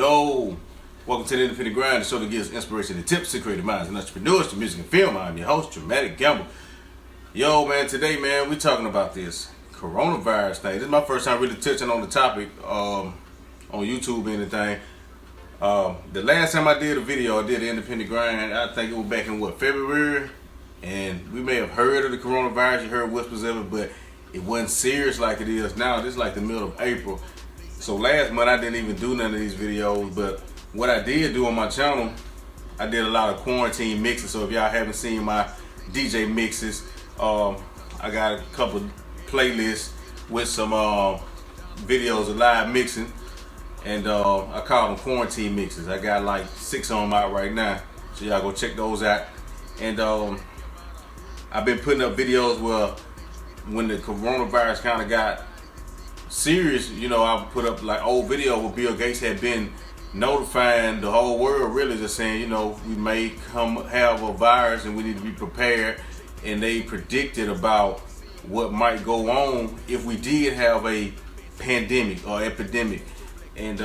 Yo, welcome to the Independent Grind, the show that gives inspiration and tips to creative minds and entrepreneurs to music and film. I'm your host, Dramatic Gamble. Yo, man, today, man, we're talking about this coronavirus thing. This is my first time really touching on the topic on YouTube or anything. The last time I did a video, I did the Independent Grind, I think it was back in, February? And we may have heard of the coronavirus, you heard whispers of it, but it wasn't serious like it is now. This is like the middle of April. So last month I didn't even do none of these videos, but what I did do on my channel, I did a lot of quarantine mixes. So if y'all haven't seen my DJ mixes, I got a couple playlists with some videos of live mixing, and I call them quarantine mixes. I got like 6 of them out right now, so y'all go check those out. And I've been putting up videos where when the coronavirus kind of got serious, you know, I put up like old video where Bill Gates had been notifying the whole world, really just saying, you know, we may have a virus and we need to be prepared. And they predicted about what might go on if we did have a pandemic or epidemic. And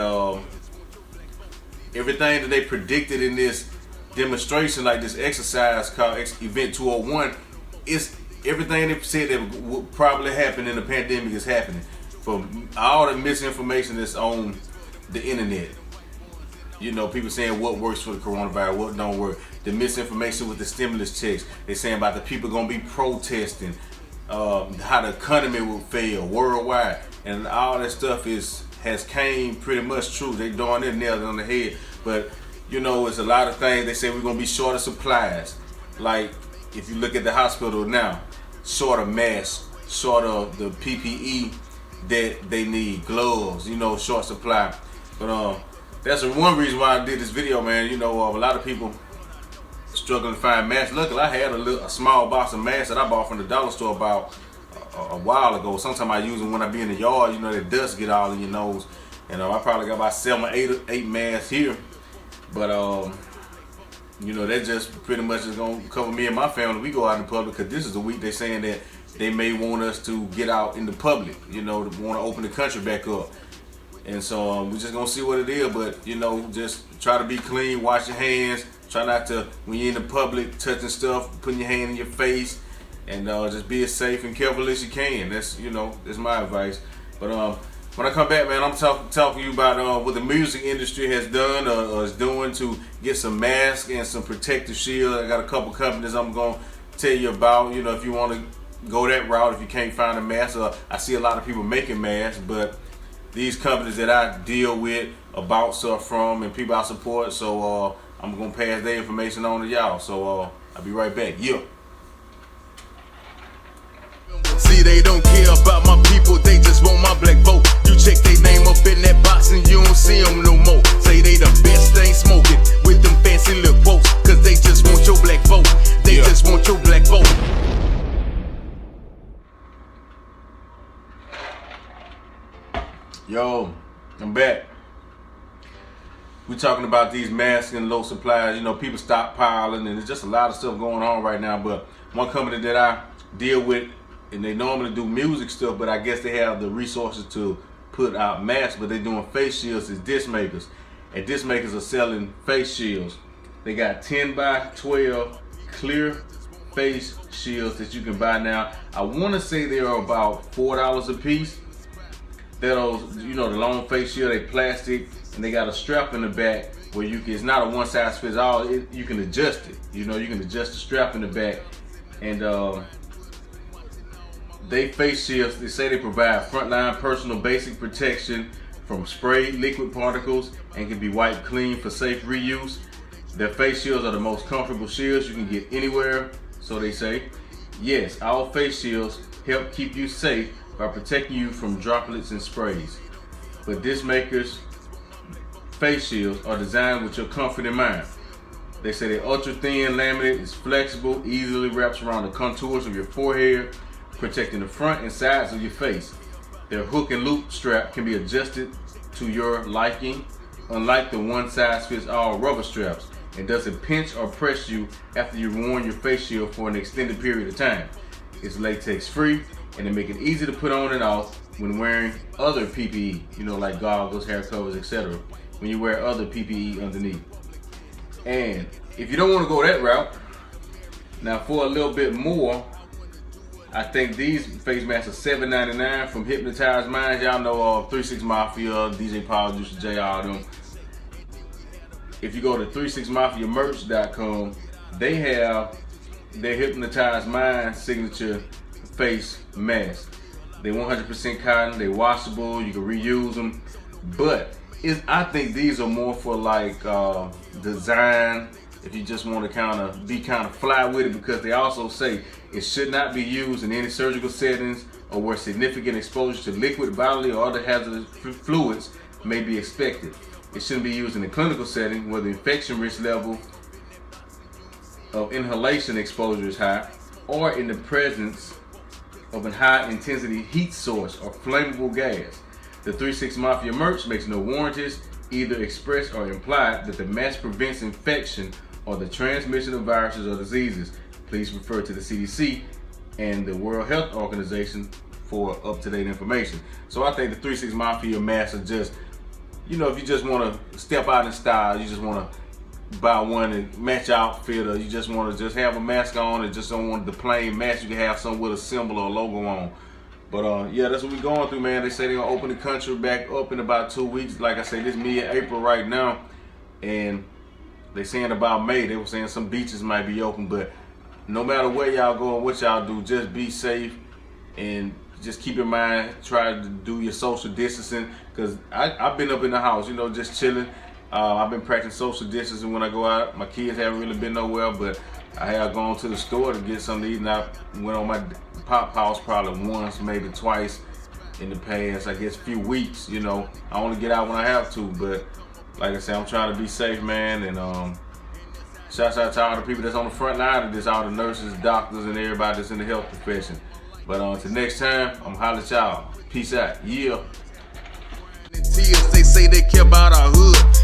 everything that they predicted in this demonstration, like this exercise called Event 201, is everything they said that would probably happen in the pandemic is happening. From all the misinformation that's on the internet, you know, people saying what works for the coronavirus, what don't work. The misinformation with the stimulus checks, they're saying about the people gonna be protesting, how the economy will fail worldwide, and all that stuff has came pretty much true. They darn near nailed it on the head. But you know, it's a lot of things. They say we're gonna be short of supplies. Like if you look at the hospital now, short of masks, short of the PPE that they need, gloves, you know, short supply. But that's one reason why I did this video, man. You know, a lot of people struggling to find masks. Luckily, I had a small box of masks that I bought from the dollar store about a while ago. Sometimes I use them when I be in the yard. You know, the dust get all in your nose. And I probably got about 7 or 8 masks here. But you know, that just pretty much is gonna cover me and my family. We go out in public, because this is the week they're saying that they may want us to get out in the public, you know, to want to open the country back up. And so we're just gonna see what it is. But you know, just try to be clean, wash your hands, try not to, when you're in the public, touching stuff, putting your hand in your face, and just be as safe and careful as you can. That's, you know, that's my advice. But when I come back, man, I'm talking to you about what the music industry has done or is doing to get some masks and some protective shields. I got a couple companies I'm gonna tell you about. You know, if you want to go that route, if you can't find a mask. I see a lot of people making masks, but these companies that I deal with, about stuff from, and people I support, so I'm gonna pass their information on to y'all. So I'll be right back. Yeah. See, they don't care about my people, they just want my black vote. You check their name up in that box and you don't see them no more. Say they the best thing smoking with them fancy little quotes, cause they just want your black vote. They just want your black vote. Yo, I'm back. We're talking about these masks and low supplies. You know, people stockpiling, and there's just a lot of stuff going on right now. But one company that I deal with, and they normally do music stuff, but I guess they have the resources to put out masks, but they're doing face shields, is Disc Makers. And Disc Makers are selling face shields. They got 10 by 12 clear face shields that you can buy now. I want to say they are about $4 a piece. Those, you know, the long face shield, they plastic, and they got a strap in the back where you can, it's not a one size fits all, you can adjust it. You know, you can adjust the strap in the back. And they face shields, they say they provide frontline personal basic protection from sprayed liquid particles and can be wiped clean for safe reuse. Their face shields are the most comfortable shields you can get anywhere, so they say. Yes, our face shields help keep you safe by protecting you from droplets and sprays. But Disc Makers face shields are designed with your comfort in mind. They say they're ultra thin laminate, is flexible, easily wraps around the contours of your forehead, protecting the front and sides of your face. Their hook and loop strap can be adjusted to your liking, unlike the one size fits all rubber straps. It doesn't pinch or press you after you've worn your face shield for an extended period of time. It's latex free, and they make it easy to put on and off. when wearing other PPE, you know, like goggles, hair covers, etc. When you wear other PPE underneath. And if you don't want to go that route, now for a little bit more, I think these face masks are $7.99 from Hypnotized Minds. Y'all know 36 Mafia, DJ Paul, Juice, JR, them. If you go to 36mafiamerch.com, they have their Hypnotized Minds signature face mask. They're 100% cotton, they're washable, you can reuse them. But I think these are more for like design, if you just want to be kind of fly with it, because they also say it should not be used in any surgical settings or where significant exposure to liquid, bodily, or other hazardous fluids may be expected. It shouldn't be used in a clinical setting where the infection risk level of inhalation exposure is high, or in the presence of a high intensity heat source or flammable gas. The 36 Mafia merch makes no warranties, either express or implied, that the mask prevents infection or the transmission of viruses or diseases. Please refer to the CDC and the World Health Organization for up-to-date information. So I think the 36 Mafia masks are just, you know, if you just want to step out in style, you just want to buy one and match outfit, or you just want to just have a mask on and just don't want the plain mask, you can have something with a symbol or a logo on. But yeah, that's what we're going through, man. They say they're gonna open the country back up in about 2 weeks. Like I say, this mid-April right now, and they saying about May. They were saying some beaches might be open, but no matter where y'all go and what y'all do, just be safe and just keep in mind, try to do your social distancing, because I've been up in the house, you know, just chilling. I've been practicing social distancing when I go out. My kids haven't really been nowhere, but I have gone to the store to get something to eat, and I went on my pop house probably once, maybe twice in the past, I guess, few weeks. You know, I only get out when I have to, but like I said, I'm trying to be safe, man. And shouts out to all the people that's on the front line of this, all the nurses, doctors, and everybody that's in the health profession. But until next time, I'm holla at y'all. Peace out. Yeah. They say they care about our hood.